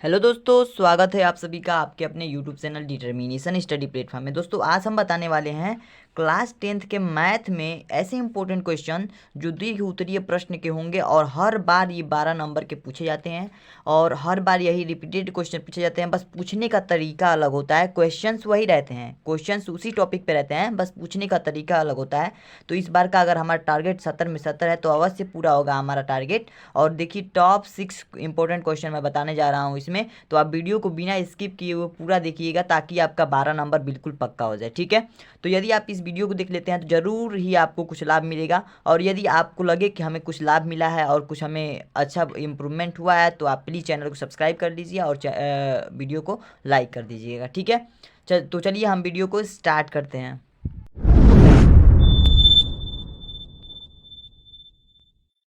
Hello दोस्तों, स्वागत है आप सभी का आपके अपने YouTube channel determination study platform में। दोस्तों आज हम बताने वाले हैं क्लास 10th के मैथ में ऐसे इंपॉर्टेंट क्वेश्चन जो दीर्घ उत्तरीय प्रश्न के होंगे और हर बार ये 12 नंबर के पूछे जाते हैं और हर बार यही रिपीटेड क्वेश्चन पूछे जाते हैं। बस पूछने का तरीका अलग होता है, क्वेश्चंस वही रहते हैं, क्वेश्चंस उसी टॉपिक पे रहते हैं, बस पूछने का तरीका अलग होता है। तो इस बार का अगर हमारा टारगेट 70 में 70 है तो अवश्य पूरा होगा हमारा टारगेट। और देखिए टॉप 6 इंपॉर्टेंट क्वेश्चन मैं बताने जा रहा हूँ इसमें, तो आप वीडियो को बिना स्किप किए हुए पूरा देखिएगा ताकि आपका 12 नंबर बिल्कुल पक्का हो जाए। ठीक है, तो यदि आप इस वीडियो को देख लेते हैं तो ज़रूर ही आपको कुछ लाभ मिलेगा। और यदि आपको लगे कि हमें कुछ लाभ मिला है और कुछ हमें अच्छा इम्प्रूवमेंट हुआ है तो आप प्लीज़ चैनल को सब्सक्राइब कर लीजिए और वीडियो को लाइक कर दीजिएगा। ठीक है, तो चलिए हम वीडियो को स्टार्ट करते हैं।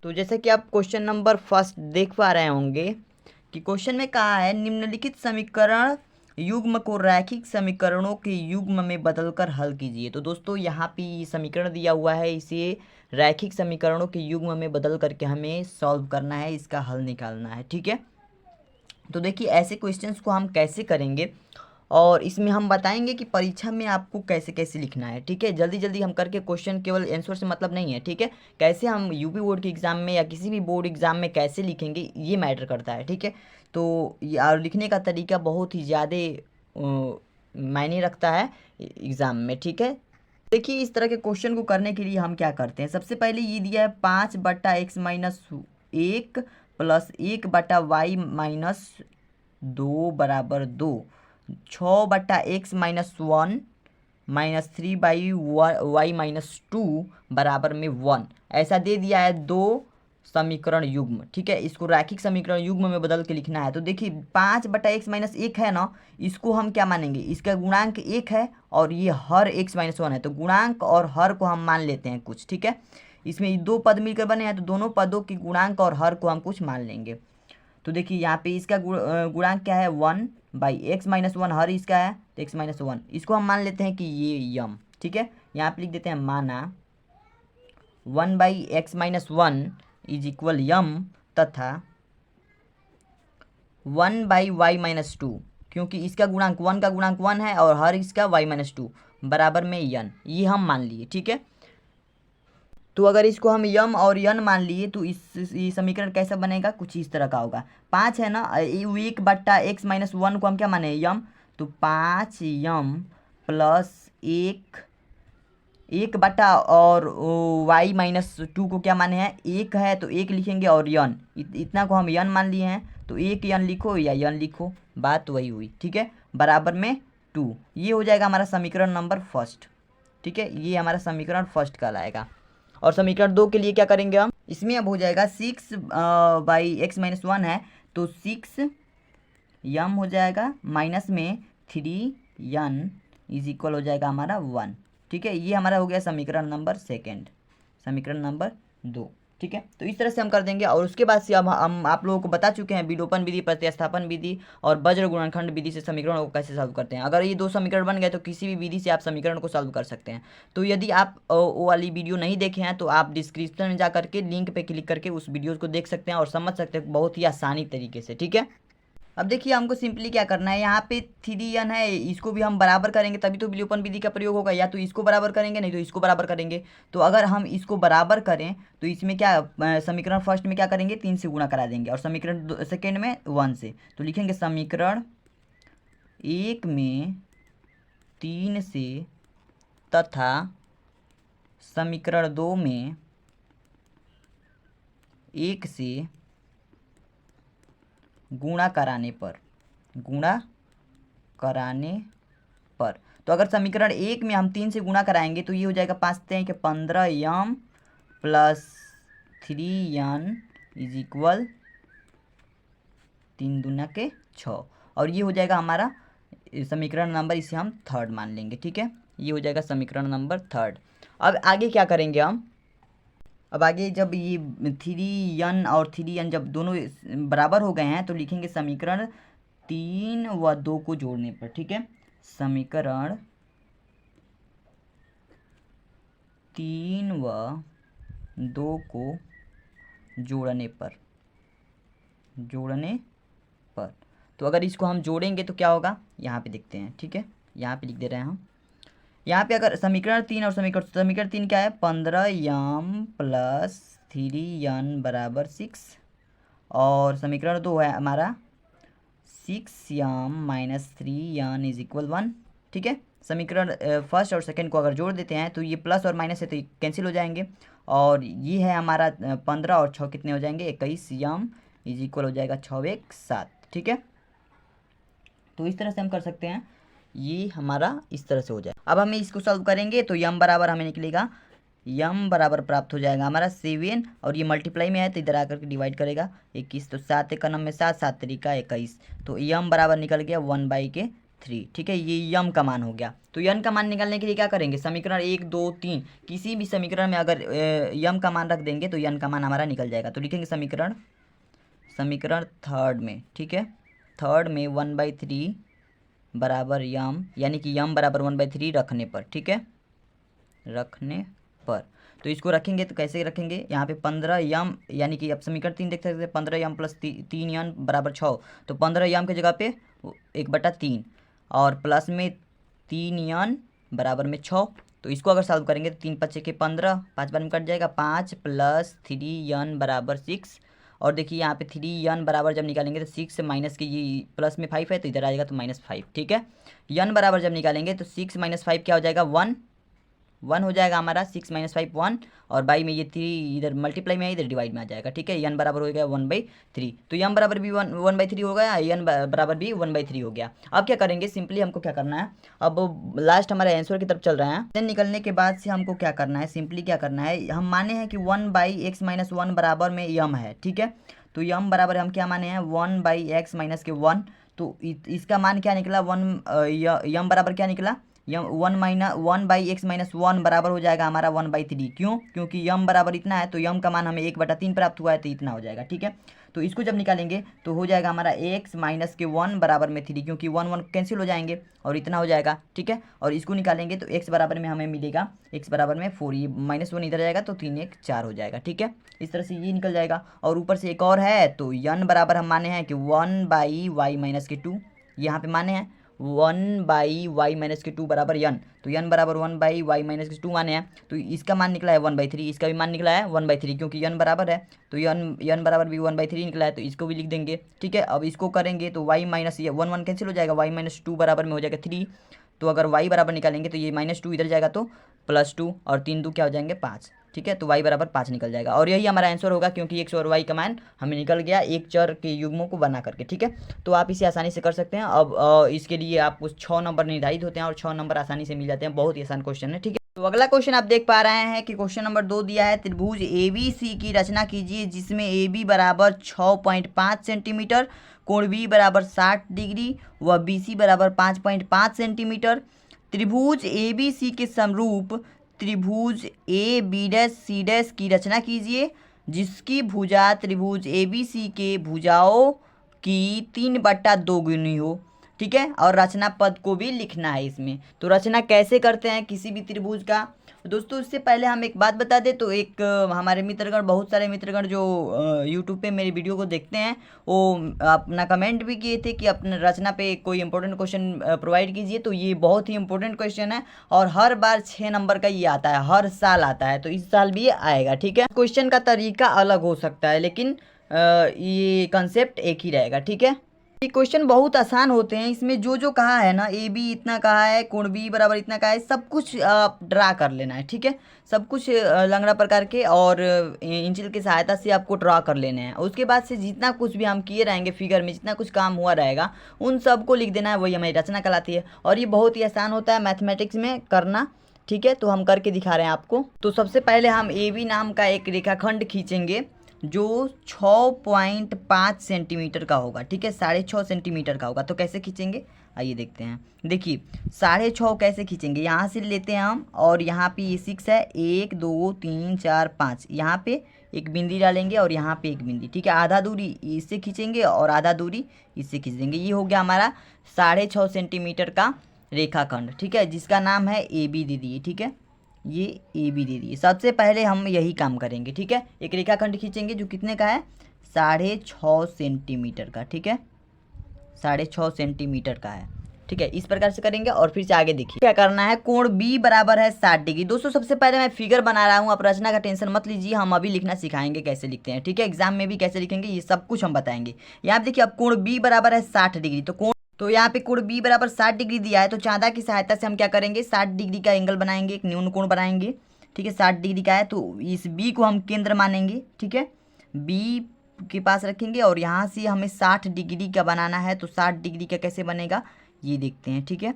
तो जैसे कि आप क्वेश्चन नंबर फर्स्ट देख पा रहे होंगे कि क्वेश्चन में कहा है निम्नलिखित समीकरण युग्म को रैखिक समीकरणों के युग्म में बदलकर हल कीजिए। तो दोस्तों यहाँ पे समीकरण दिया हुआ है, इसे रैखिक समीकरणों के युग्म में बदल करके हमें सॉल्व करना है, इसका हल निकालना है। ठीक है, तो देखिए ऐसे क्वेश्चंस को हम कैसे करेंगे और इसमें हम बताएंगे कि परीक्षा में आपको कैसे कैसे लिखना है। ठीक है, जल्दी जल्दी हम करके क्वेश्चन केवल आंसर से मतलब नहीं है। ठीक है, कैसे हम यूपी बोर्ड के एग्ज़ाम में या किसी भी बोर्ड एग्ज़ाम में कैसे लिखेंगे ये मैटर करता है। ठीक है, तो और लिखने का तरीका बहुत ही ज़्यादा मायने रखता है एग्ज़ाम में। ठीक है, देखिए इस तरह के क्वेश्चन को करने के लिए हम क्या करते हैं, सबसे पहले ये दिया है 5/x-1 प्लस 1/y-2 बराबर 2, 6/x-1 माइनस 3/y-2 बराबर में 1, ऐसा दे दिया है दो समीकरण युग्म। ठीक है, इसको रैखिक समीकरण युग्म में बदल के लिखना है। तो देखिए 5/x-1 है ना, इसको हम क्या मानेंगे, इसका गुणांक 1 है और ये हर x-1 है, तो गुणांक और हर को हम मान लेते हैं कुछ। ठीक है, इसमें दो पद मिलकर बने हैं तो दोनों पदों के गुणांक और हर को हम कुछ मान लेंगे। तो देखिए यहाँ पे इसका गुणांक क्या है 1/x-1, हर इसका है तो x-1, इसको हम मान लेते हैं कि ये यम। ठीक है, यहाँ पे लिख देते हैं माना 1/x-1 इज इक्वल यम तथा 1/y-2, क्योंकि इसका गुणांक 1 का गुणांक 1 है और हर इसका y-2 बराबर में यन, ये हम मान लिए। ठीक है, तो अगर इसको हम यम और यन मान लिए तो ये समीकरण कैसा बनेगा, कुछ इस तरह का होगा। 5 है ना, 1/x-1 को हम क्या माने यम, तो 5 यम प्लस 1 और y-2 को क्या माने हैं 1 है तो 1 लिखेंगे और यन इतना को हम यन मान लिए हैं तो 1 यन लिखो या यन लिखो, बात वही हुई। ठीक है, बराबर में 2, ये हो जाएगा हमारा समीकरण नंबर फर्स्ट। ठीक है, ये हमारा समीकरण फर्स्ट कहलाएगा। और समीकरण 2 के लिए क्या करेंगे हम, इसमें अब हो जाएगा 6/x-1 है तो 6 यम हो जाएगा माइनस में 3 यन इज इक्वल हो जाएगा हमारा 1। ठीक है, ये हमारा हो गया समीकरण नंबर सेकेंड, समीकरण नंबर 2। ठीक है, तो इस तरह से हम कर देंगे। और उसके बाद से अब हम आप लोगों को बता चुके हैं विलोपन विधि, प्रतिस्थापन विधि और वज्र गुणनखंड विधि से समीकरणों को कैसे सॉल्व करते हैं। अगर ये दो समीकरण बन गए तो किसी भी विधि से आप समीकरण को सॉल्व कर सकते हैं। तो यदि आप वो वाली वीडियो नहीं देखे हैं तो आप डिस्क्रिप्शन में जा करके लिंक पे क्लिक करके उस वीडियो को देख सकते हैं और समझ सकते हैं बहुत ही आसानी तरीके से। ठीक है, अब देखिए हमको सिंपली क्या करना है, यहाँ पे 3n है, इसको भी हम बराबर करेंगे तभी तो विलोपन विधि का प्रयोग होगा, या तो इसको बराबर करेंगे नहीं तो इसको बराबर करेंगे। तो अगर हम इसको बराबर करें तो इसमें क्या समीकरण फर्स्ट में क्या करेंगे 3 से गुणा करा देंगे और समीकरण सेकेंड में 1 से, तो लिखेंगे समीकरण 1 में 3 से तथा समीकरण 2 में 1 से गुणा कराने पर, गुणा कराने पर। तो अगर समीकरण 1 में हम 3 से गुणा कराएंगे तो ये हो जाएगा 5×3 15 यम प्लस 3n इज इक्वल 3×2 = 6, और ये हो जाएगा हमारा समीकरण नंबर, इसे हम थर्ड मान लेंगे। ठीक है, ये हो जाएगा समीकरण नंबर थर्ड। अब आगे क्या करेंगे हम, अब आगे जब ये 3n और 3n जब दोनों बराबर हो गए हैं तो लिखेंगे समीकरण 3 व 2 को जोड़ने पर। ठीक है, समीकरण 3 व 2 को जोड़ने पर, जोड़ने पर। तो अगर इसको हम जोड़ेंगे तो क्या होगा, यहाँ पे देखते हैं, ठीक है, यहाँ पे लिख दे रहे हैं हम। यहाँ पे अगर समीकरण 3 और समीकरण 3 क्या है, 15m प्लस 3n बराबर 6, और समीकरण 2 है हमारा 6m minus 3n is equal 1, ठीक है। समीकरण फर्स्ट और सेकंड को अगर जोड़ देते हैं तो ये प्लस और माइनस है तो ये कैंसिल हो जाएंगे, और ये है हमारा 15 और 6 कितने हो जाएंगे, 21m इज इक्वल हो जाएगा 6 1 7, ठीक है। तो इस तरह से हम कर सकते हैं, ये हमारा इस तरह से हो जाए। अब हमें इसको सॉल्व करेंगे तो यम बराबर हमें निकलेगा, यम बराबर प्राप्त हो जाएगा हमारा 7, और ये मल्टीप्लाई में है तो इधर आकर के डिवाइड करेगा 21, तो 7 एक नम में 7, 7 तरीका 21, तो यम बराबर निकल गया 1/3, ठीक है। ये यम का मान हो गया। तो यन का मान निकालने के लिए क्या करेंगे, समीकरण 1 2 3 किसी भी समीकरण में अगर यम का मान रख देंगे तो यन का मान हमारा निकल जाएगा। तो लिखेंगे समीकरण थर्ड में, ठीक है, थर्ड में 1/3 बराबर यम, यानी कि यम बराबर 1/3 रखने पर, ठीक है, रखने पर। तो इसको रखेंगे तो कैसे रखेंगे, यहाँ पे 15m, यानी कि अब समीकरण 3 देख सकते हैं, 15m प्लस 3n बराबर 6, तो 15m की जगह पे 1/3 और प्लस में 3n बराबर में 6। तो इसको अगर सॉल्व करेंगे तो 3 5 के 15, 5 बार में कट जाएगा, 5 प्लस 3n बराबर 6, और देखिए यहाँ पे 3n बराबर जब निकालेंगे तो 6 माइनस के ये प्लस में 5 है तो इधर आ जाएगा तो -5, ठीक है। n बराबर जब निकालेंगे तो 6 - 5 क्या हो जाएगा, 1 हो जाएगा हमारा, 6 - 5 1, और बाई में ये 3 इधर मल्टीप्लाई में है, इधर डिवाइड में आ जाएगा, ठीक है। n बराबर हो गया 1/3, तो m बराबर भी 1/3 हो गया, n बराबर भी 1/3 हो गया। अब क्या करेंगे, सिंपली हमको क्या करना है, अब लास्ट हमारे आंसर की तरफ चल रहे हैं। देन निकलने के बाद से हमको क्या करना है, सिंपली क्या करना है, हम माने हैं कि 1/x - 1 बराबर में m है, ठीक है। तो m बराबर हम क्या माने हैं, 1/x - के 1, तो इसका मान क्या निकला, m बराबर क्या निकला, यम 1/x - 1 बराबर हो जाएगा हमारा 1/3, क्यों, क्योंकि यम बराबर इतना है तो यम का मान हमें 1/3 प्राप्त हुआ है तो इतना हो जाएगा, ठीक है। तो इसको जब निकालेंगे तो हो जाएगा हमारा x - के 1 बराबर में 3, क्योंकि 1 1 कैंसिल हो जाएंगे और इतना हो जाएगा, ठीक है। और इसको निकालेंगे तो x बराबर में हमें मिलेगा, x बराबर में 4, ये -1 इधर जाएगा तो 3 1 4 हो जाएगा, ठीक है। इस तरह से ये निकल जाएगा, और ऊपर से एक और है, तो n बराबर हम माने हैं कि 1/y - के 2, यहाँ पे माने हैं 1/y - के 2 बराबर n, तो n बराबर 1/y - के 2 माने हैं, तो इसका मान निकला है 1/3, इसका भी मान निकला है 1/3, क्योंकि n बराबर है तो n बराबर भी 1/3 निकला है, तो इसको भी लिख देंगे, ठीक है। अब इसको करेंगे तो y माइनस ये 1 1 कैंसिल हो जाएगा, y - 2 बराबर में हो जाएगा 3, तो अगर y बराबर निकालेंगे तो ये -2 इधर जाएगा तो +2, और 3 2 क्या हो जाएंगे 5, ठीक है। तो y बराबर 5 निकल जाएगा, और यही हमारा आंसर होगा, क्योंकि x और y का मान हमें निकल गया एक चर के युग्मों को बना करके, ठीक है। तो आप इसे आसानी से कर सकते हैं। अब इसके लिए आपको 6 नंबर निर्धारित होते हैं, और 6 नंबर आसानी से मिल जाते हैं, बहुत ही आसान क्वेश्चन है, ठीक है। तो अगला क्वेश्चन आप देख पा रहे हैं कि क्वेश्चन नंबर 2 दिया है, त्रिभुज ABC की रचना कीजिए जिसमें AB बराबर 6.5 सेंटीमीटर, कोण B बराबर 60 डिग्री व BC बराबर 5.5 सेंटीमीटर। त्रिभुज ABC के समरूप त्रिभुज AB'C' की रचना कीजिए जिसकी भुजा त्रिभुज ABC के भुजाओं की 3/2 गुनी हो, ठीक है। और रचना पद को भी लिखना है इसमें। तो रचना कैसे करते हैं किसी भी त्रिभुज का, दोस्तों उससे पहले हम एक बात बता दें, तो एक हमारे मित्रगण, बहुत सारे मित्रगण जो यूट्यूब पे मेरी वीडियो को देखते हैं, वो अपना कमेंट भी किए थे कि अपने रचना पे कोई इंपॉर्टेंट क्वेश्चन प्रोवाइड कीजिए। तो ये बहुत ही इंपॉर्टेंट क्वेश्चन है, और हर बार 6 नंबर का ये आता है, हर साल आता है, तो इस साल भी आएगा, ठीक है। क्वेश्चन का तरीका अलग हो सकता है, लेकिन ये कंसेप्ट एक ही रहेगा, ठीक है। ये क्वेश्चन बहुत आसान होते हैं, इसमें जो जो कहा है ना, ए बी इतना कहा है, कोण बी बराबर इतना कहा है, सब कुछ ड्रा कर लेना है, ठीक है। सब कुछ लंगड़ा प्रकार के और इंचिल की सहायता से आपको ड्रा कर लेने हैं। उसके बाद से जितना कुछ भी हम किए रहेंगे फिगर में, जितना कुछ काम हुआ रहेगा उन सब को लिख देना है, वही हमारी रचना कहलाती है। और ये बहुत ही आसान होता है मैथमेटिक्स में करना, ठीक है। तो हम करके दिखा रहे हैं आपको। तो सबसे पहले हम ए बी नाम का एक रेखाखंड खींचेंगे जो 6.5 सेंटीमीटर का होगा, ठीक है, 6.5 सेंटीमीटर का होगा। तो कैसे खींचेंगे, आइए देखते हैं। देखिए 6.5 कैसे खींचेंगे, यहाँ से लेते हैं हम, और यहाँ पे ये 6 है, 1 2 3 4 5, यहाँ पे एक बिंदी डालेंगे और यहाँ पे एक बिंदी, ठीक है। आधा दूरी इससे खींचेंगे और आधा दूरी इससे खींच देंगे। ये हो गया हमारा 6.5 सेंटीमीटर का रेखाखंड, ठीक है, जिसका नाम है ए बी दे दिए, ठीक है, ये ए बी दे दिए। सबसे पहले हम यही काम करेंगे, ठीक है। एक रेखाखंड खींचेंगे जो कितने का है, 6.5 सेंटीमीटर का, ठीक है, 6.5 सेंटीमीटर का है। ठीक है, इस प्रकार से करेंगे। और फिर से आगे देखिए क्या करना है। कोण बी बराबर है 60 डिग्री। दोस्तों सबसे पहले मैं फिगर बना रहा हूँ, आप रचना का टेंशन मत लीजिए, हम अभी लिखना सिखाएंगे कैसे लिखते हैं। ठीक है, एग्जाम में भी कैसे लिखेंगे ये सब कुछ हम बताएंगे। यहाँ देखिए अब कोण बी बराबर है 60 डिग्री, तो यहाँ पे कोण बी बराबर 60 डिग्री दिया है, तो चांदा की सहायता से हम क्या करेंगे, 60 डिग्री का एंगल बनाएंगे, एक न्यून कोण बनाएंगे। ठीक है, 60 डिग्री का है, तो इस बी को हम केंद्र मानेंगे। ठीक है, बी के पास रखेंगे और यहाँ से हमें 60 डिग्री का बनाना है, तो 60 डिग्री का कैसे बनेगा ये देखते हैं। ठीक है,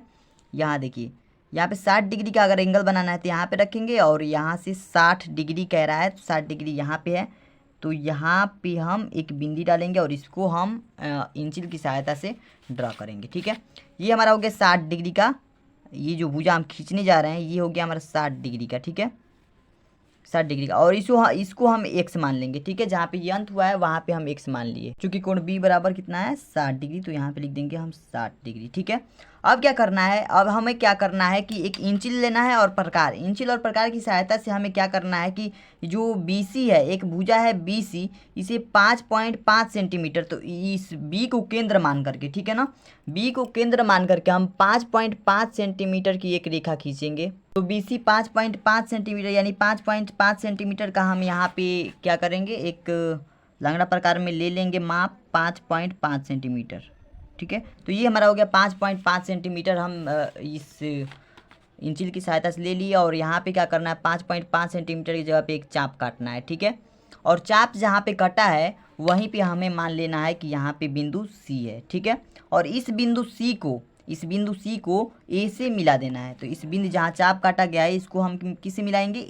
यहाँ देखिए यहाँ पे 60 डिग्री का अगर एंगल बनाना है तो यहाँ पे रखेंगे, और यहाँ से 60 डिग्री कह रहा है तो 60 डिग्री यहाँ पे है, तो यहाँ पे हम एक बिंदी डालेंगे और इसको हम इंचिल की सहायता से ड्रा करेंगे। ठीक है, ये हमारा हो गया 60 डिग्री का, ये जो भुजा हम खींचने जा रहे हैं ये हो गया हमारा 60 डिग्री का। ठीक है, 60 डिग्री का, और इसको हम एक्स मान लेंगे। ठीक है, जहाँ पे ये अंत हुआ है वहाँ पे हम एक्स मान लिए, क्योंकि कोण बी बराबर कितना है 60 डिग्री, तो यहाँ पे लिख देंगे हम 60 डिग्री। ठीक है, अब क्या करना है, अब हमें क्या करना है कि एक इंचिल लेना है और प्रकार, इंचिल और प्रकार की सहायता से हमें क्या करना है कि जो BC है, एक भुजा है BC, इसे 5.5 सेंटीमीटर, तो इस B को केंद्र मान करके, ठीक है ना, B को केंद्र मान करके हम 5.5 सेंटीमीटर की एक रेखा खींचेंगे। तो BC 5.5 सेंटीमीटर यानी 5.5 सेंटीमीटर का हम यहाँ पे क्या करेंगे, एक लंगड़ा प्रकार में ले लेंगे माप 5.5 सेंटीमीटर। ठीक है, तो ये हमारा हो गया 5.5 सेंटीमीटर, हम इस इंचिल की सहायता से ले लिए, और यहाँ पे क्या करना है 5.5 सेंटीमीटर की जगह पे एक चाप काटना है। ठीक है, और चाप जहाँ पे कटा है वहीं पे हमें मान लेना है कि यहाँ पे बिंदु C है। ठीक है, और इस बिंदु C को A से मिला देना है, तो इस बिंदु जहाँ चाप काटा गया है इसको हम किससे मिलाएंगे,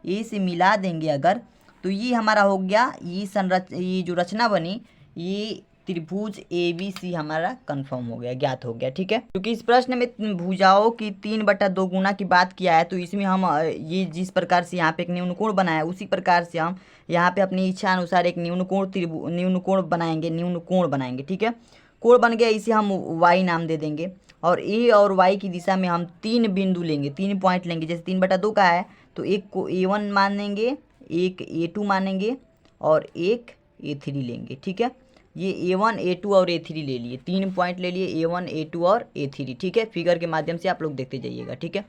A से मिला देंगे अगर, तो ये हमारा हो गया, ये जो रचना बनी ये त्रिभुज ABC हमारा कंफर्म हो गया, ज्ञात हो गया। ठीक है, क्योंकि इस प्रश्न में भुजाओं की 3/2 गुना की बात किया है, तो इसमें हम ये जिस प्रकार से यहाँ पे एक न्यून कोण बनाया है उसी प्रकार से हम यहाँ पे अपनी इच्छा अनुसार एक न्यून कोण बनाएंगे। ठीक है, कोण बन गया, इसे हम Y नाम दे देंगे, और A और Y की दिशा में हम 3 बिंदु लेंगे, 3 पॉइंट लेंगे। जैसे 3/2 का है तो एक को A1 मानेंगे, एक A2 मानेंगे और एक A3 लेंगे। ठीक है, ये A1 A2 और A3 ले लिए, 3 पॉइंट ले लिए, A1 A2 और A3। ठीक है, फिगर के माध्यम से आप लोग देखते जाइएगा। ठीक है,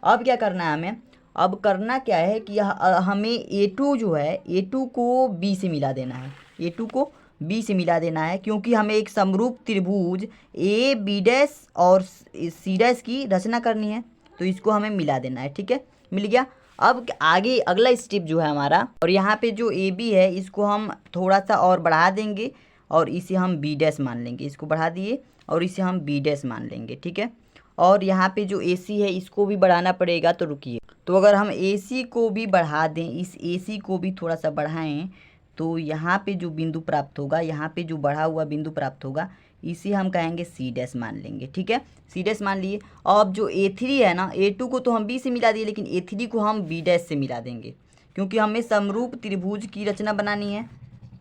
अब क्या करना है हमें, अब करना क्या है कि हमें A2 जो है A2 को B से मिला देना है, A2 को B से मिला देना है, क्योंकि हमें एक समरूप त्रिभुज AB' और C' की रचना करनी है, तो इसको हमें मिला देना है। ठीक है, मिल गया। अब आगे अगला स्टेप जो है हमारा, और यहाँ पे जो AB है इसको हम थोड़ा सा और बढ़ा देंगे और इसे हम B' मान लेंगे, इसको बढ़ा दिए और इसे हम B' मान लेंगे। ठीक है, और यहाँ पे जो AC है इसको भी बढ़ाना पड़ेगा, तो रुकिए, तो अगर हम AC को भी बढ़ा दें, इस AC को भी थोड़ा सा बढ़ाएं, तो यहाँ पे जो बिंदु प्राप्त होगा, यहाँ पे जो बढ़ा हुआ बिंदु प्राप्त होगा इसे हम कहेंगे C' मान लेंगे। ठीक है, C' मान लिए। अब जो A3 है ना, A2 को तो हम B से मिला दिए, लेकिन A3 को हम B' से मिला देंगे, क्योंकि हमें समरूप त्रिभुज की रचना बनानी है,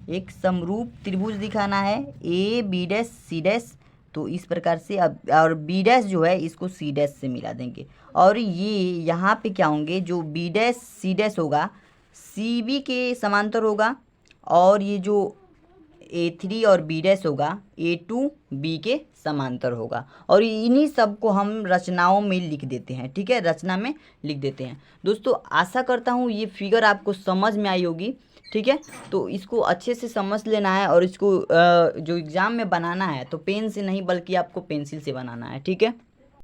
एक समरूप त्रिभुज दिखाना है, AB' C', तो इस प्रकार से अब, और B' जो है इसको C' से मिला देंगे, और ये यहाँ पे क्या होंगे, जो B' C' होगा CB के समांतर होगा, और ये जो A3 और B' होगा A2 B के समांतर होगा, और इन्हीं सब को हम रचनाओं में लिख देते हैं। ठीक है, रचना में लिख देते हैं। दोस्तों आशा करता हूँ ये फिगर आपको समझ में आई होगी। ठीक है, तो इसको अच्छे से समझ लेना है, और इसको जो एग्ज़ाम में बनाना है तो पेन से नहीं बल्कि आपको पेंसिल से बनाना है। ठीक है,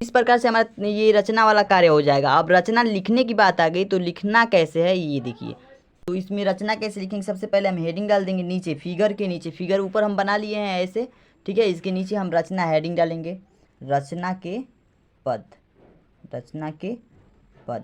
इस प्रकार से हमारा ये रचना वाला कार्य हो जाएगा। अब रचना लिखने की बात आ गई, तो लिखना कैसे है ये देखिए। तो इसमें रचना कैसे लिखेंगे, सबसे पहले हम हेडिंग डाल देंगे नीचे, फिगर के नीचे, फिगर ऊपर हम बना लिए हैं ऐसे। ठीक है, इसके नीचे हम रचना हेडिंग डालेंगे, रचना के पद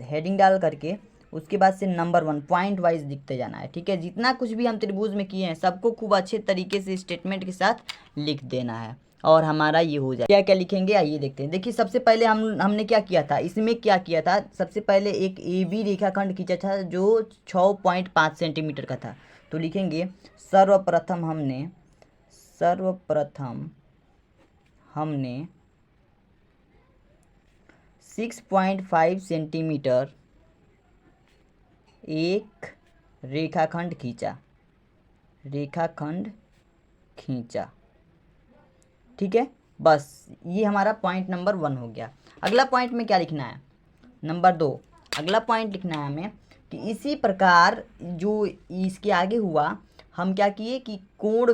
हेडिंग डाल करके उसके बाद से नंबर 1 पॉइंट वाइज लिखते जाना है। ठीक है, जितना कुछ भी हम त्रिभुज में किए हैं सबको खूब अच्छे तरीके से स्टेटमेंट के साथ लिख देना है, और हमारा ये हो जाए। क्या क्या लिखेंगे आइए देखते हैं। देखिए सबसे पहले हमने क्या किया था, इसमें क्या किया था, सबसे पहले एक AB रेखाखंड खींचा था जो 6.5 सेंटीमीटर का था। तो लिखेंगे सर्वप्रथम हमने 6.5 सेंटीमीटर एक रेखाखंड खींचा। ठीक है, बस ये हमारा पॉइंट नंबर 1 हो गया। अगला पॉइंट में क्या लिखना है, नंबर 2। अगला पॉइंट लिखना है हमें कि इसी प्रकार जो इसके आगे हुआ, हम क्या किए कि कोण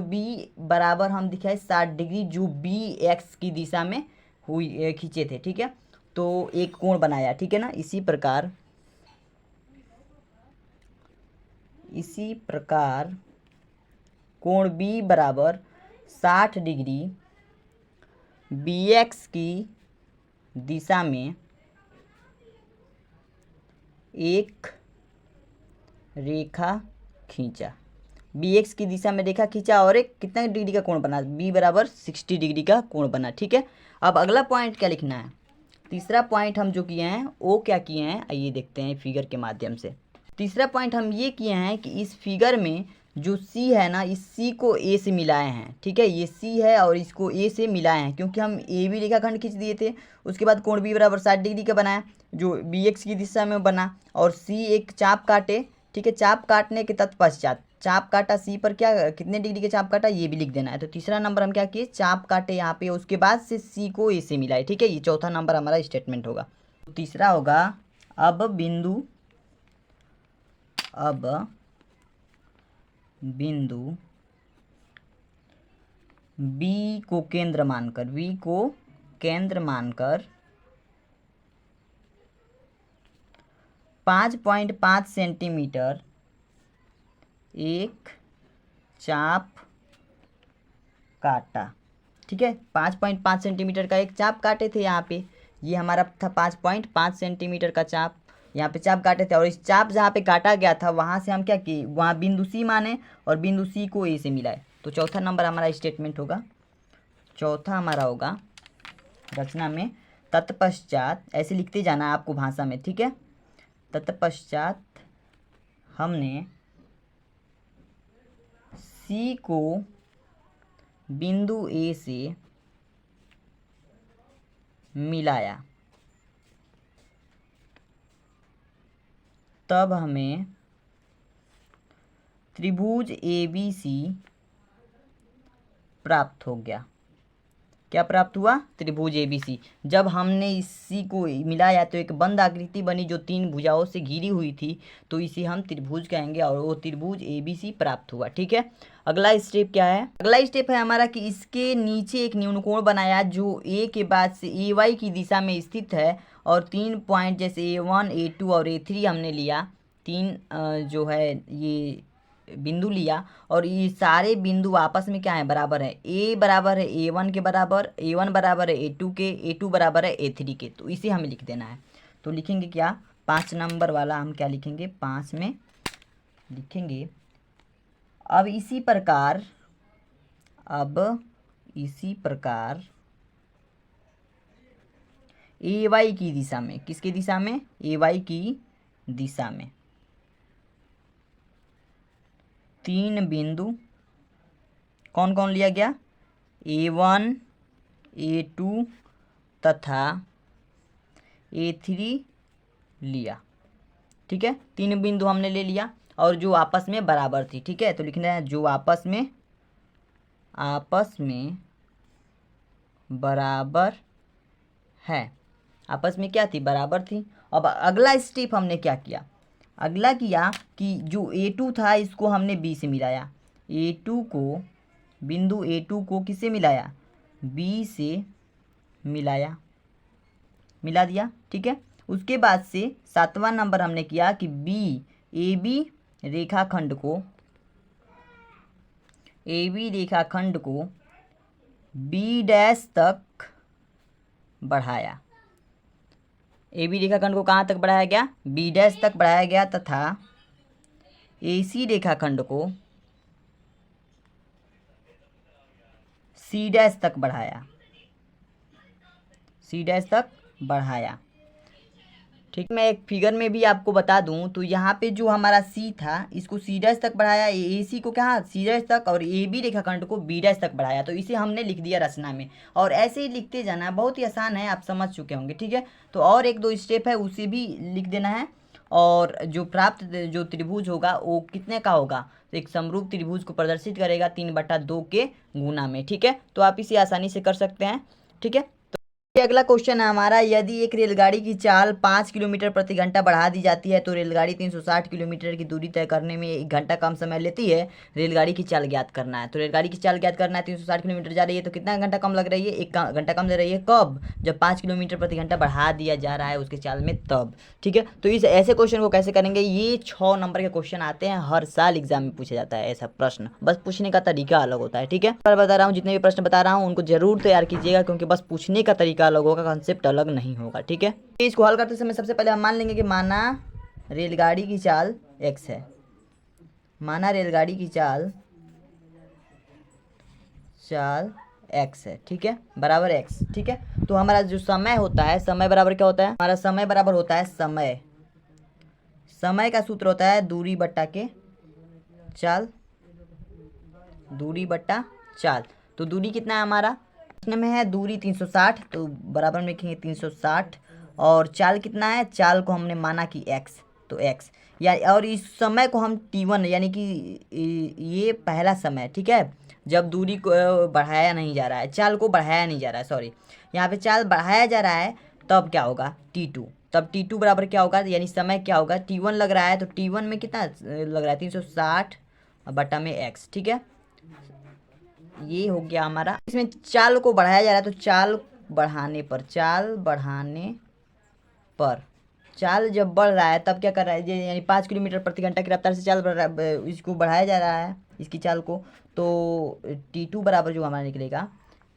बी बराबर हम दिखाए 60 डिग्री, जो बी एक्स की दिशा में हुई खींचे थे, ठीक है। तो एक कोण बनाया, ठीक है ना। इसी प्रकार कोण बी बराबर 60 डिग्री बी एक्स की दिशा में एक रेखा खींचा, बी एक्स की दिशा में रेखा खींचा और एक कितना डिग्री का कोण बना, बी बराबर 60 डिग्री का कोण बना, ठीक है। अब अगला पॉइंट क्या लिखना है, तीसरा पॉइंट हम जो किए हैं वो क्या किए हैं, आइए देखते हैं फिगर के माध्यम से। तीसरा पॉइंट हम ये किए हैं कि इस फिगर में जो सी है ना, इस सी को ए से मिलाए हैं, ठीक है। ये सी है और इसको ए से मिलाए हैं, क्योंकि हम ए बी रेखाखंड खींच दिए थे। उसके बाद कोण बी बराबर 60 डिग्री का बनाया, जो बी एक्स की दिशा में बना, और सी एक चाप काटे, ठीक है। चाप काटने के तत्पश्चात चाप काटा सी पर, क्या कितने डिग्री के चाप काटा ये भी लिख देना है। तो तीसरा नंबर हम क्या किए, चाप काटे यहाँ पे, उसके बाद से सी को ए से मिलाए, ठीक है। ये चौथा नंबर हमारा स्टेटमेंट होगा। तो तीसरा होगा, अब बिंदु बी को केंद्र मानकर 5.5 सेंटीमीटर एक चाप काटा, ठीक है। 5.5 सेंटीमीटर का एक चाप काटे थे यहाँ पे, ये हमारा था 5.5 सेंटीमीटर का चाप, यहाँ पे चाप काटे थे। और इस चाप जहाँ पे काटा गया था वहाँ से हम क्या किए, वहाँ बिंदु सी माने और बिंदु सी को ए से मिलाए। तो चौथा नंबर हमारा स्टेटमेंट होगा। चौथा हमारा होगा रचना में, तत्पश्चात, ऐसे लिखते जाना है आपको भाषा में, ठीक है। तत्पश्चात हमने सी को बिंदु ए से मिलाया, तब हमें त्रिभुज ABC प्राप्त हो गया। क्या प्राप्त हुआ, त्रिभुज ABC। जब हमने इसी को मिलाया तो एक बंद आकृति बनी जो 3 भुजाओं से घिरी हुई थी, तो इसे हम त्रिभुज कहेंगे और वो त्रिभुज ABC प्राप्त हुआ, ठीक है। अगला स्टेप क्या है, अगला स्टेप है हमारा कि इसके नीचे एक न्यूनकोण बनाया जो A के बाद से AY की दिशा में स्थित है, और 3 पॉइंट जैसे A1 A2 और A3 हमने लिया, 3 जो है ये बिंदु लिया, और ये सारे बिंदु आपस में क्या है, बराबर है। ए बराबर है A1 के बराबर, A1 बराबर है A2 के, A2 बराबर है A3 के। तो इसे हमें लिख देना है। तो लिखेंगे क्या, 5 नंबर वाला हम क्या लिखेंगे, 5 में लिखेंगे, अब इसी प्रकार AY की दिशा में, किसकी दिशा में, AY की दिशा में 3 बिंदु कौन कौन लिया गया, A1 A2 तथा A3 लिया, ठीक है। 3 बिंदु हमने ले लिया और जो आपस में बराबर थी, ठीक है। तो लिखना है जो आपस में बराबर है, आपस में क्या थी, बराबर थी। अब अगला स्टेप हमने क्या किया, अगला किया कि जो A2 था इसको हमने B से मिलाया, बिंदु A2 को किससे मिलाया, B से मिला दिया, ठीक है। उसके बाद से 7वां नंबर हमने किया कि AB रेखाखंड को B डैश तक बढ़ाया, AB रेखाखंड को कहाँ तक बढ़ाया गया, B डैश तक बढ़ाया गया, तथा AC रेखाखंड को C डैश तक बढ़ाया, ठीक। मैं एक फिगर में भी आपको बता दूं तो यहाँ पे जो हमारा C था इसको C डैश तक बढ़ाया, AC को क्या C डैश तक, और AB रेखाखंड को B डैश तक बढ़ाया। तो इसे हमने लिख दिया रचना में, और ऐसे ही लिखते जाना, बहुत ही आसान है, आप समझ चुके होंगे, ठीक है। तो और 1-2 स्टेप है उसे भी लिख देना है, और जो प्राप्त जो त्रिभुज होगा वो कितने का होगा, तो एक समरूप त्रिभुज को प्रदर्शित करेगा 3/2 के गुना में। ठीक है, तो आप इसे आसानी से कर सकते हैं। ठीक है, अगला क्वेश्चन है हमारा, यदि एक रेलगाड़ी की चाल 5 किलोमीटर प्रति घंटा बढ़ा दी जाती है तो रेलगाड़ी 360 किलोमीटर की दूरी तय करने में 1 घंटा कम समय लेती है। रेलगाड़ी की चाल ज्ञात करना है। तो रेलगाड़ी की चाल ज्ञात करना है, 360 किलोमीटर जा रही है तो कितना घंटा कम लग रही है, 1 घंटा कम ले रही है। कब? जब 5 किलोमीटर प्रति घंटा बढ़ा दिया जा रहा है उसके चाल में, तब। ठीक है, तो इस ऐसे क्वेश्चन को कैसे करेंगे, ये 6 नंबर के क्वेश्चन आते हैं, हर साल एग्जाम में पूछा जाता है ऐसा प्रश्न, बस पूछने का तरीका अलग होता है। ठीक है, पर बता रहा हूँ, जितने भी प्रश्न बता रहा हूँ उनको जरूर तैयार कीजिएगा, क्योंकि बस पूछने का तरीका अलग होगा, कंसेप्ट अलग नहीं होगा। ठीक है, इसको हल करते समय सबसे पहले हम मान लेंगे कि माना रेलगाड़ी की चाल x है, माना रेलगाड़ी की चाल x है। ठीक है, बराबर x। ठीक है, तो हमारा जो समय होता है, समय बराबर क्या होता है, हमारा समय बराबर होता है समय, समय का सूत्र होता है दूरी बट्टा के चाल, दूरी बट्टा चाल। तो दूरी कितना है हमारा, प्रश्न में है दूरी 360, तो बराबर में लिखेंगे 360, और चाल कितना है, चाल को हमने माना कि x, तो x या, और इस समय को हम t1 यानी कि ये पहला समय। ठीक है, जब दूरी को बढ़ाया नहीं जा रहा है, चाल को बढ़ाया नहीं जा रहा है, सॉरी, यहाँ पे चाल बढ़ाया जा रहा है, तब क्या होगा t2, तब t2 बराबर क्या होगा, यानी समय क्या होगा, t1 लग रहा है, तो t1 में कितना लग रहा है, 360 बटा में x। ठीक है, ये हो गया हमारा। इसमें चाल को बढ़ाया जा रहा है, तो चाल बढ़ाने पर, चाल बढ़ाने पर, चाल जब बढ़ रहा है तब क्या कर रहा है, यानी 5 किलोमीटर प्रति घंटा की रफ्तार से चाल बढ़ रहा है, इसको बढ़ाया जा रहा है इसकी चाल को, तो t2 बराबर जो हमारा निकलेगा,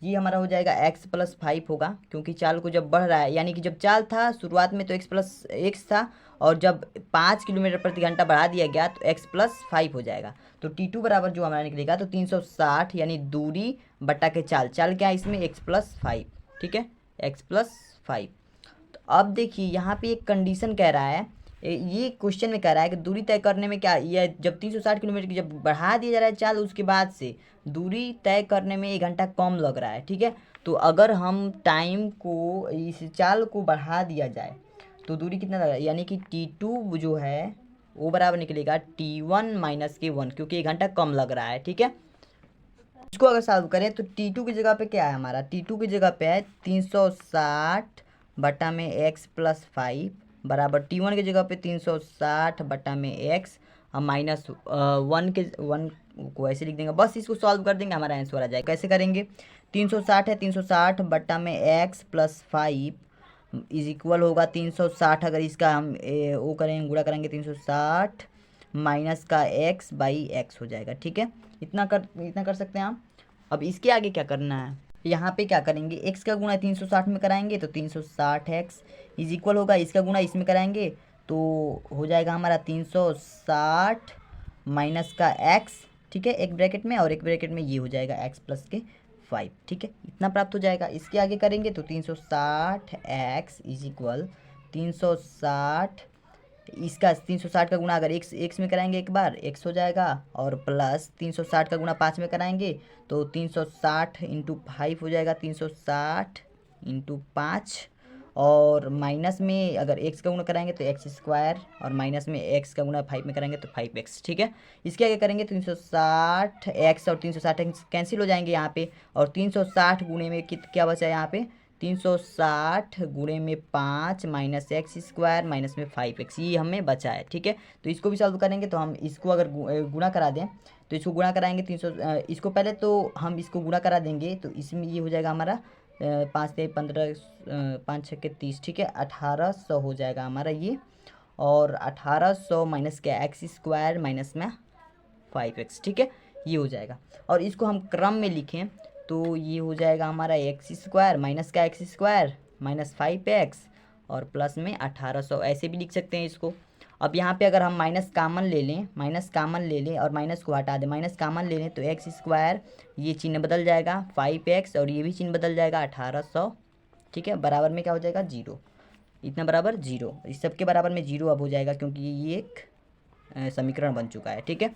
ये हमारा हो जाएगा x+5 होगा, क्योंकि चाल को जब बढ़ रहा है, यानी कि जब चाल था शुरुआत में तो x+x था, और जब 5 किलोमीटर प्रति घंटा बढ़ा दिया गया तो x+5 हो जाएगा। तो t2 बराबर जो हमारा निकलेगा, तो 360 यानी दूरी बट्टा के चाल, चाल क्या है इसमें, x+5। ठीक है, x+5। तो अब देखिए यहाँ पे एक कंडीशन कह रहा है, ये क्वेश्चन में कह रहा है कि दूरी तय करने में क्या, ये जब 360 किलोमीटर की जब बढ़ा दिया जा रहा है चाल, उसके बाद से दूरी तय करने में 1 घंटा कम लग रहा है। ठीक है, तो अगर हम टाइम को, इस चाल को बढ़ा दिया जाए तो दूरी कितना लग रहा है, यानी कि t2 जो है वो बराबर निकलेगा t1 - k1, क्योंकि 1 घंटा कम लग रहा है। ठीक है, इसको अगर सॉल्व करें तो t2 की जगह पे क्या है हमारा, t2 की जगह पे है 360 बटा में x+5 बराबर t1 की जगह पे 360 बटा में x और -1 के 1 को ऐसे लिख देंगे, बस इसको सॉल्व कर देंगे, हमारा आंसर आ जाएगा। कैसे करेंगे, 360 है, 360 बटा में x+5 इज इक्वल होगा 360, अगर इसका हम वो करेंगे, गुणा करेंगे, 360 माइनस का x बाई x हो जाएगा। ठीक है, इतना कर सकते हैं हम। अब इसके आगे क्या करना है, यहाँ पे क्या करेंगे, x का गुणा 360 में कराएंगे तो 360x इज इक्वल होगा, इसका गुणा इसमें कराएंगे तो हो जाएगा हमारा 360 माइनस का x। ठीक है, एक ब्रैकेट में, और एक ब्रैकेट में ये हो जाएगा x+5। ठीक है, इतना प्राप्त हो जाएगा। इसके आगे करेंगे तो 360x इज इक्वल 360, इसका 360 का गुणा अगर x में कराएंगे एक बार x हो जाएगा, और प्लस 360 का गुणा 5 में कराएंगे तो 360 × 5 हो जाएगा, 360 × 5, और माइनस में अगर x का गुणा कराएंगे तो x², और माइनस में x का गुणा 5 में कराएंगे तो 5x। ठीक है, इसके आगे करेंगे 360x और 360x कैंसिल हो जाएंगे यहाँ पे, और 360 गुणे में क्या बचा यहाँ पे, 360 गुणे में 5 माइनस x² माइनस में 5x, ये हमें बचा है। ठीक है, तो इसको भी सॉल्व करेंगे, तो हम इसको अगर गुणा करा दें तो इसको गुणा कराएंगे 300, इसको पहले तो हम इसको गुणा करा देंगे, तो इसमें ये हो जाएगा हमारा 5 से 15, 5 6 के 30। ठीक है, 1800 हो जाएगा हमारा ये, और 1800 माइनस के x² माइनस में 5x। ठीक है, ये हो जाएगा, और इसको हम क्रम में लिखें तो ये हो जाएगा हमारा x² माइनस का x² माइनस 5x और प्लस में 1800, ऐसे भी लिख सकते हैं इसको। अब यहाँ पे अगर हम माइनस कामन ले लें और माइनस को हटा दें, माइनस कामन ले लें तो x², ये चिन्ह बदल जाएगा 5x, और ये भी चिन्ह बदल जाएगा 1800। ठीक है, बराबर में क्या हो जाएगा 0, इतना बराबर 0, इस सब के बराबर में 0 अब हो जाएगा, क्योंकि ये एक समीकरण बन चुका है। ठीक है,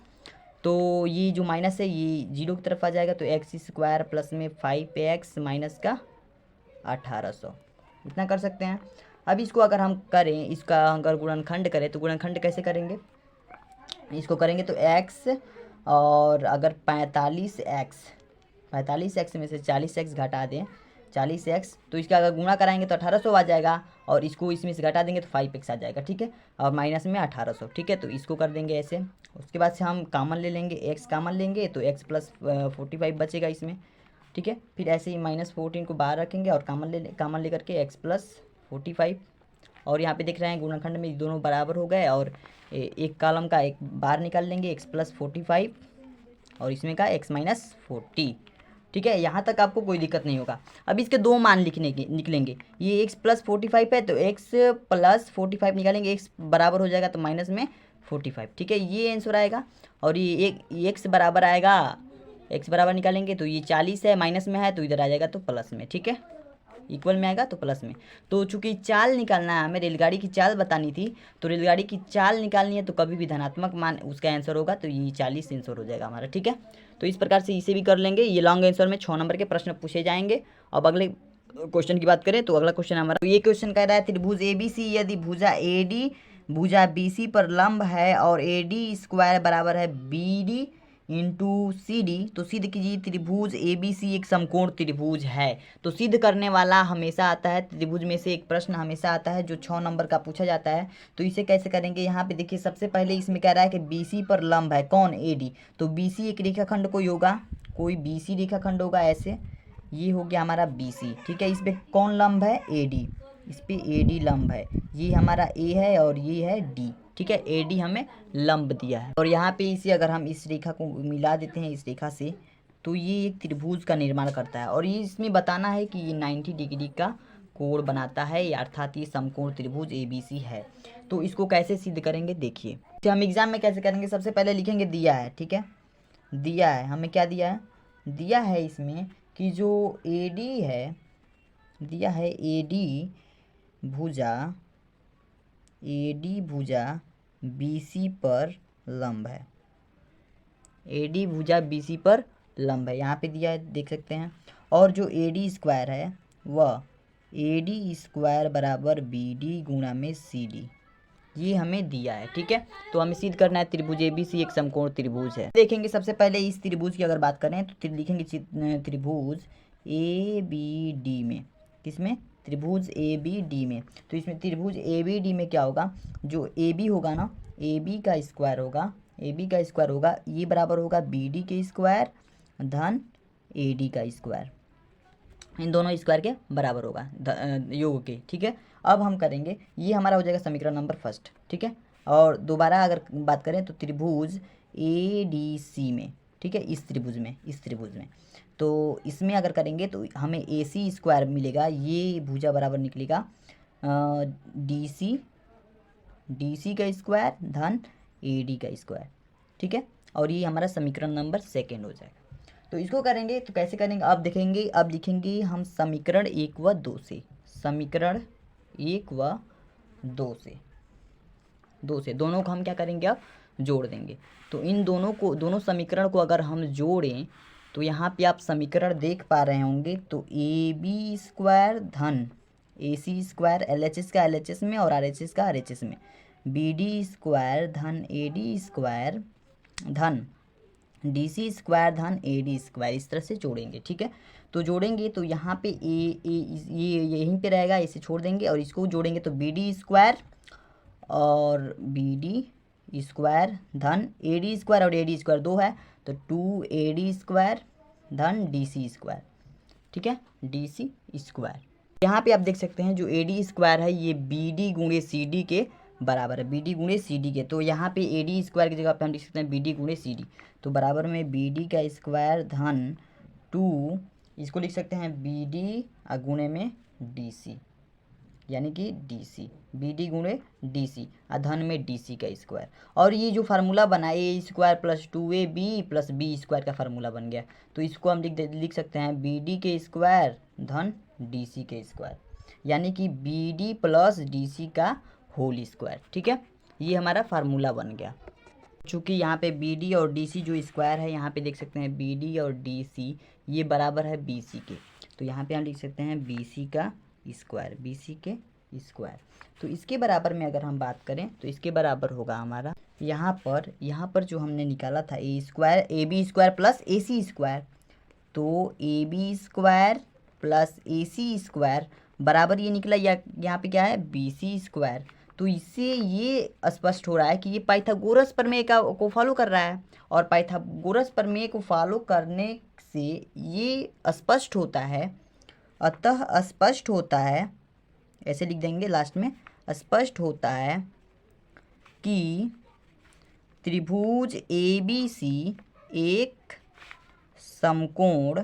तो ये जो माइनस है ये 0 की तरफ आ जाएगा, तो x² प्लस में 5x माइनस का 1800, इतना कर सकते हैं। अब इसको अगर हम करें, इसका अगर गुणनखंड करें तो गुणनखंड कैसे करेंगे, इसको करेंगे तो x और अगर 45x में से 40x घटा दें, 40x तो इसका अगर गुणा कराएंगे तो 1800 आ जाएगा, और इसको इसमें से घटा देंगे तो 5x आ जाएगा, ठीक है, और माइनस में 1800, ठीक है। तो इसको कर देंगे ऐसे। उसके बाद से हम कामन ले लेंगे, x कामन लेंगे तो x प्लस 45 बचेगा इसमें, ठीक है। फिर ऐसे ही -14 को बाहर रखेंगे और कामन लेकर के x प्लस 45, और यहाँ पे देख रहे हैं गुणनखंड में दोनों बराबर हो गए, और एक कॉलम का एक बाहर निकाल लेंगे x प्लस 45 और इसमें का x माइनस 40, ठीक है। यहाँ तक आपको कोई दिक्कत नहीं होगा। अब इसके दो मान निकलेंगे, ये x प्लस 45 है तो x प्लस 45 निकालेंगे, x बराबर हो जाएगा तो माइनस में 45, ठीक है, ये आंसर आएगा। और ये एक x बराबर आएगा, x बराबर निकालेंगे तो ये 40 है, माइनस में है तो इधर आ जाएगा तो प्लस में, ठीक है, इक्वल में आएगा तो प्लस में। तो चूंकि चाल निकालना है हमें, रेलगाड़ी की चाल बतानी थी, तो रेलगाड़ी की चाल निकालनी है तो कभी भी धनात्मक मान उसका आंसर होगा, तो ये 40 आंसर हो जाएगा हमारा, ठीक है। तो इस प्रकार से इसे भी कर लेंगे। ये लॉन्ग आंसर में 6 नंबर के प्रश्न पूछे जाएंगे। अब अगले क्वेश्चन की बात करें तो अगला क्वेश्चन हमारा, तो ये क्वेश्चन कह रहा है त्रिभुज ABC यदि भुजा AD भुजा BC पर लंब है और AD स्क्वायर बराबर है BD इंटू CD, तो सिद्ध कीजिए त्रिभुज ABC एक समकोण त्रिभुज है। तो सिद्ध करने वाला हमेशा आता है, त्रिभुज में से एक प्रश्न हमेशा आता है जो 6 नंबर का पूछा जाता है। तो इसे कैसे करेंगे, यहाँ पे देखिए सबसे पहले इसमें कह रहा है कि BC पर लंब है कौन, AD, तो BC एक रेखाखंड कोई होगा, कोई BC रेखाखंड होगा ऐसे, ये हो गया हमारा BC, ठीक है। इस पर कौन लंब है, AD, इस पर AD लंब है, ये हमारा A है और ये है D, ठीक है, AD हमें लंब दिया है। और यहाँ पे इसे अगर हम इस रेखा को मिला देते हैं इस रेखा से, तो ये एक त्रिभुज का निर्माण करता है, और ये इसमें बताना है कि ये 90 डिग्री का कोण बनाता है, अर्थात ये समकोण त्रिभुज ABC है। तो इसको कैसे सिद्ध करेंगे देखिए, तो हम एग्जाम में कैसे करेंगे, सबसे पहले लिखेंगे दिया है, ठीक है, दिया है हमें, क्या दिया है, दिया है इसमें कि जो AD है, दिया है AD भुजा BC पर लंब है, AD भुजा BC पर लंब है, यहाँ पे दिया है देख सकते हैं। और जो AD स्क्वायर है वह AD स्क्वायर बराबर BD गुणा में CD, ये हमें दिया है, ठीक है। तो हमें सिद्ध करना है त्रिभुज ABC एक समकोण त्रिभुज है। देखेंगे सबसे पहले इस त्रिभुज की अगर बात करें तो लिखेंगे त्रिभुज ABD में, किसमें, त्रिभुज ABD में। तो इसमें त्रिभुज ABD में क्या होगा, जो AB होगा ना, AB का स्क्वायर होगा, ये बराबर होगा BD के स्क्वायर धन AD का स्क्वायर, इन दोनों स्क्वायर के बराबर होगा योग के, ठीक है। अब हम करेंगे, ये हमारा हो जाएगा समीकरण नंबर फर्स्ट, ठीक है। और दोबारा अगर बात करें तो त्रिभुज ADC में, ठीक है, इस त्रिभुज में तो इसमें अगर करेंगे तो हमें AC स्क्वायर मिलेगा, ये भुजा बराबर निकलेगा DC का स्क्वायर धन AD का स्क्वायर, ठीक है। और ये हमारा समीकरण नंबर सेकेंड हो जाएगा। तो इसको करेंगे तो कैसे करेंगे, अब देखेंगे, अब लिखेंगे हम समीकरण 1 व 2 से, समीकरण 1 व 2 से दोनों को हम क्या करेंगे, अब जोड़ देंगे। तो इन दोनों समीकरण को अगर हम जोड़ें तो यहाँ पे आप समीकरण देख पा रहे होंगे, तो AB स्क्वायर धन AC स्क्वायर, LHS का LHS में और RHS का RHS में, BD स्क्वायर धन AD स्क्वायर धन DC स्क्वायर धन AD स्क्वायर, इस तरह से जोड़ेंगे, ठीक है। तो जोड़ेंगे तो यहाँ पे ये यहीं पे रहेगा, इसे छोड़ देंगे और इसको जोड़ेंगे तो BD स्क्वायर और BD स्क्वायर धन AD स्क्वायर, और AD स्क्वायर 2 है तो 2AD स्क्वायर धन DC स्क्वायर, ठीक है, DC स्क्वायर। यहाँ पे आप देख सकते हैं जो AD स्क्वायर है ये BD गुणे CD के बराबर है, BD गुणे CD के। तो यहाँ पे AD स्क्वायर की जगह पे हम लिख सकते हैं BD गुणे CD, तो बराबर में BD का स्क्वायर धन 2, इसको लिख सकते हैं BD गुणे में DC, यानी कि DC, BD गुणे DC धन में DC का स्क्वायर। और ये जो फार्मूला बना A square plus 2AB plus B square का फार्मूला बन गया, तो इसको हम लिख सकते हैं BD के स्क्वायर धन DC के स्क्वायर, यानी कि BD प्लस DC का होल स्क्वायर, ठीक है, ये हमारा फार्मूला बन गया। चूँकि यहाँ पे BD और DC जो स्क्वायर है, यहाँ पे देख सकते हैं BD और DC ये बराबर है BC के, तो यहाँ पे हम लिख सकते हैं BC का स्क्वायर, BC के स्क्वायर। तो इसके बराबर में अगर हम बात करें तो इसके बराबर होगा हमारा यहाँ पर जो हमने निकाला था A square A B square plus A C square, तो A B square plus A C square बराबर ये निकला या यहाँ पे क्या है बी सी स्क्वायर। तो इससे ये स्पष्ट हो रहा है कि ये पाइथागोरस प्रमेय को फॉलो कर रहा है, और पाइथागोरस प्रमेय को फॉलो करने से ये स्पष्ट होता है, अतः स्पष्ट होता है, ऐसे लिख देंगे लास्ट में, स्पष्ट होता है कि त्रिभुज ए बी सी एक समकोण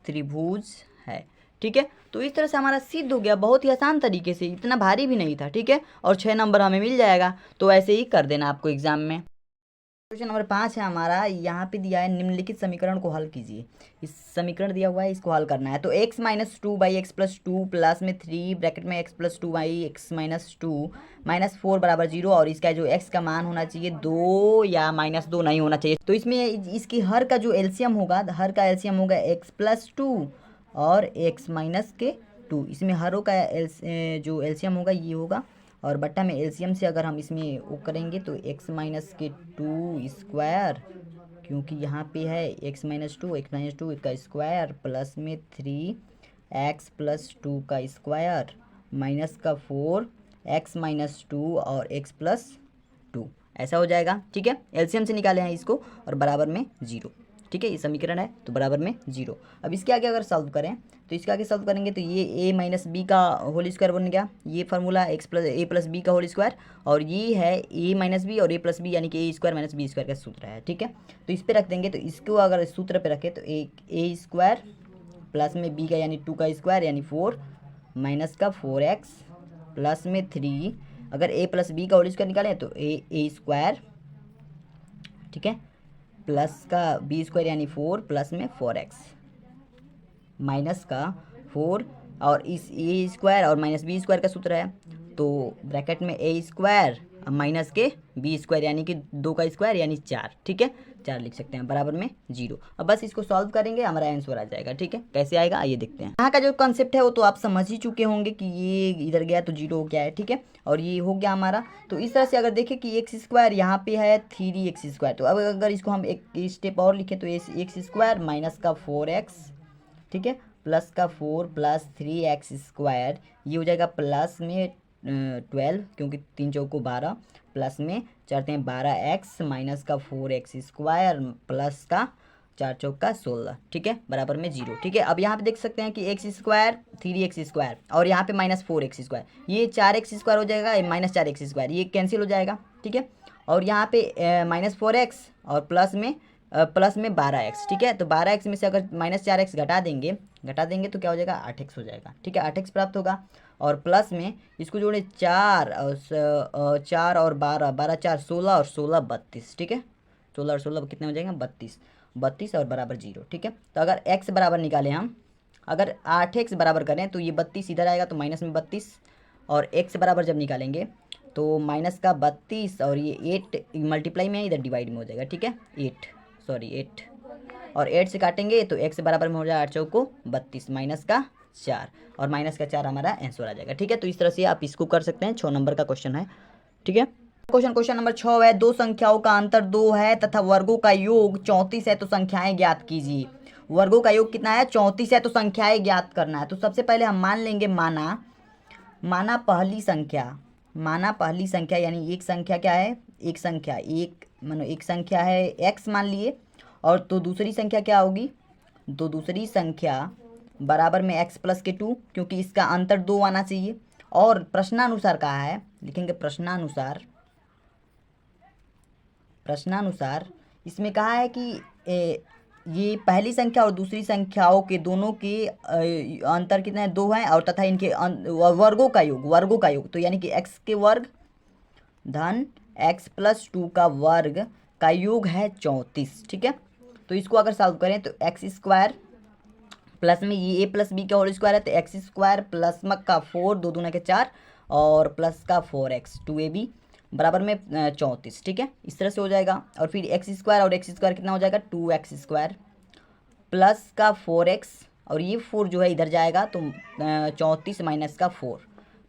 त्रिभुज है। ठीक है, तो इस तरह से हमारा सिद्ध हो गया बहुत ही आसान तरीके से, इतना भारी भी नहीं था। ठीक है, और 6 नंबर हमें मिल जाएगा। तो ऐसे ही कर देना आपको एग्जाम में। क्वेश्चन नंबर 5 है हमारा, यहाँ पे दिया है निम्नलिखित समीकरण को हल कीजिए। इस समीकरण दिया हुआ है, इसको हल करना है। तो x माइनस 2/x+2 प्लस में 3 ब्रैकेट में x+2/x-2 -4 बराबर 0, और इसका जो x का मान होना चाहिए 2 या -2 नहीं होना चाहिए। तो इसमें इसकी हर का जो एलसीएम होगा, हर का एलसीएम होगा x+2 और x-2। इसमें हरों का जो एलसीएम होगा ये होगा, और बट्टा में एलसीएम से अगर हम इसमें वो करेंगे तो x-2 स्क्वायर, क्योंकि यहाँ पे है x-2 का स्क्वायर प्लस में 3x+2 का स्क्वायर माइनस का 4x-2 और x+2 ऐसा हो जाएगा। ठीक है, एलसीएम से निकाले हैं इसको, और बराबर में 0। ठीक है, ये समीकरण है तो बराबर में 0। अब इसके आगे अगर सॉल्व करें तो इसके आगे सॉल्व करेंगे तो ये a माइनस बी का होल स्क्वायर बन गया, ये फार्मूला a प्लस बी का होल स्क्वायर, और ये है a माइनस बी और a प्लस बी यानी कि a square minus B square का सूत्र है। ठीक है, तो इस पर रख देंगे, तो इसको अगर सूत्र पे रखें तो a स्क्वायर प्लस में b का यानी 2 का स्क्वायर यानी 4 माइनस का 4x प्लस में 3, अगर a प्लस बी का होल स्क्वायर निकालें तो a स्क्वायर, ठीक है, प्लस का बी स्क्वायर यानी 4 प्लस में 4x माइनस का 4, और इस ए स्क्वायर और माइनस बी स्क्वायर का सूत्र है, तो ब्रैकेट में ए स्क्वायर माइनस के बी स्क्वायर यानी कि 2 का स्क्वायर यानी 4। ठीक है, 4 लिख सकते हैं, बराबर में 0। अब बस इसको सॉल्व करेंगे, हमारा आंसर आ जाएगा। ठीक है, कैसे आएगा आइए देखते हैं। यहाँ का जो कॉन्सेप्ट है वो तो आप समझ ही चुके होंगे कि ये इधर गया तो 0 हो गया है। ठीक है, और ये हो गया हमारा। तो इस तरह से अगर देखें कि एक्स स्क्वायर यहाँ पे है 3x स्क्वायर, तो अब अगर इसको हम एक स्टेप और लिखें तो एक्स स्क्वायर माइनस का 4x, ठीक है, प्लस का 4 प्लस 3x स्क्वायर, ये हो जाएगा प्लस में 12 क्योंकि 3 चौको 12, प्लस में चढ़ते हैं 12x माइनस का 4x स्क्वायर प्लस का 4 चौका 16। ठीक है, बराबर में 0। ठीक है, अब यहाँ पे देख सकते हैं कि एक्स स्क्वायर 3x स्क्वायर और यहाँ पे माइनस 4x स्क्वायर, ये 4x स्क्वायर हो जाएगा, माइनस 4x स्क्वायर ये कैंसिल हो जाएगा। ठीक है, और यहाँ पे माइनस 4x और प्लस में 12x। ठीक है, तो 12x में से अगर माइनस 4x घटा देंगे तो क्या हो जाएगा 8x हो जाएगा। ठीक है, 8x प्राप्त होगा, और प्लस में इसको जोड़े 4 और 12, 12 4 16 और 16 32। ठीक है, 16 और 16 कितने हो जाएंगे 32 और बराबर 0। ठीक है, तो अगर x बराबर निकालें हम, अगर 8x बराबर करें तो ये 32 इधर आएगा तो माइनस में 32, और x बराबर जब निकालेंगे तो माइनस का 32 और ये 8 मल्टीप्लाई में इधर डिवाइड में हो जाएगा। ठीक है, 8 और 8 से काटेंगे तो x बराबर में हो जाएगा 8 चौको 32 माइनस का 4, और माइनस का 4 हमारा आंसर आ जाएगा। ठीक है, तो इस तरह से आप इसको कर सकते हैं। 6 नंबर का क्वेश्चन है। ठीक है, क्वेश्चन नंबर 6 है, दो संख्याओं का अंतर 2 है तथा वर्गों का योग 34 है, तो संख्याएं ज्ञात कीजिए। वर्गों का योग कितना है 34 है, तो संख्याएं ज्ञात करना है। तो सबसे पहले हम मान लेंगे माना पहली संख्या यानी एक संख्या क्या है, एक संख्या है x मान लिए, और तो दूसरी संख्या क्या होगी, तो दूसरी संख्या बराबर में x प्लस के 2, क्योंकि इसका अंतर 2 आना चाहिए। और प्रश्नानुसार कहा है, लिखेंगे प्रश्नानुसार इसमें कहा है कि ये पहली संख्या और दूसरी संख्याओं के दोनों के अंतर कितना है 2 है, और तथा इनके वर्गों का योग तो यानी कि x के वर्ग धन x प्लस 2 का वर्ग का योग है 34। ठीक है, तो इसको अगर सॉल्व करें तो एक्स स्क्वायर प्लस में ये a प्लस बी का होल स्क्वायर है, तो एक्स स्क्वायर प्लस में का 4 2 दूना के 4 और प्लस का 4x 2ab बराबर में 34। ठीक है, इस तरह से हो जाएगा। और फिर एक्स स्क्वायर और एक्स स्क्वायर कितना हो जाएगा 2x स्क्वायर प्लस का 4x और ये 4 जो है इधर जाएगा, तो 34 माइनस का 4,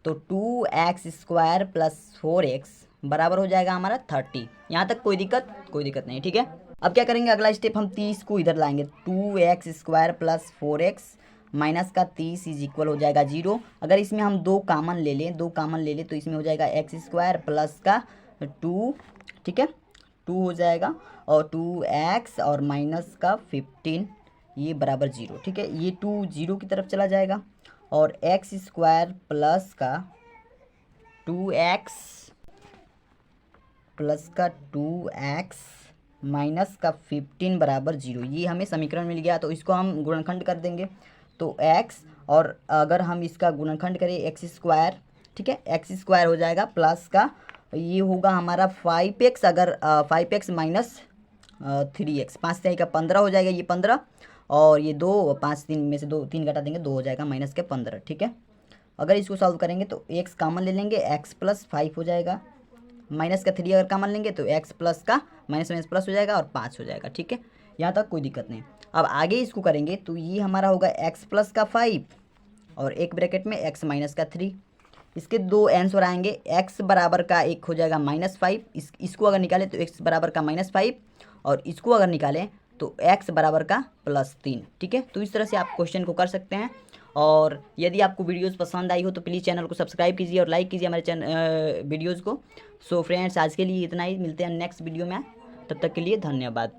तो 2x² प्लस 4x बराबर हो जाएगा हमारा 30। यहाँ तक कोई दिक्कत नहीं, ठीक है। अब क्या करेंगे, अगला स्टेप हम 30 को इधर लाएंगे, 2x² प्लस 4x माइनस का 30 इज इक्वल हो जाएगा 0। अगर इसमें हम दो कॉमन ले लें तो इसमें हो जाएगा x² प्लस का 2, ठीक है, 2 हो जाएगा, और 2x और माइनस का 15 ये बराबर 0, ठीक है। ये 2 0 की तरफ चला जाएगा, और x² प्लस का 2x प्लस का 2x माइनस का 15 बराबर 0, ये हमें समीकरण मिल गया। तो इसको हम गुणनखंड कर देंगे, तो x, और अगर हम इसका गुणनखंड करें x², ठीक है, x² हो जाएगा प्लस का ये होगा हमारा 5x, अगर 5x माइनस 3x, 5 से का 15 हो जाएगा, ये 15, और ये 2, 5 3 में से 2 3 घटा देंगे, 2 हो जाएगा माइनस के 15, ठीक है। अगर इसको सॉल्व करेंगे तो x कॉमन ले लेंगे, x प्लस 5 हो जाएगा, माइनस का 3 अगर कॉमन लेंगे तो x प्लस का माइनस माइनस प्लस हो जाएगा, और 5 हो जाएगा, ठीक है। यहाँ तक कोई दिक्कत नहीं। अब आगे इसको करेंगे तो ये हमारा होगा x प्लस का 5 और एक ब्रैकेट में x माइनस का 3, इसके दो आंसर आएंगे, x बराबर का एक हो जाएगा -5, इसको अगर निकालें तो x बराबर का -5, और इसको अगर निकालें तो x बराबर का +3, ठीक है। तो इस तरह से आप क्वेश्चन को कर सकते हैं। और यदि आपको वीडियोस पसंद आई हो तो प्लीज़ चैनल को सब्सक्राइब कीजिए और लाइक कीजिए हमारे वीडियोज़ को। सो फ्रेंड्स, आज के लिए इतना ही, मिलते हैं नेक्स्ट वीडियो में, तब तक के लिए धन्यवाद।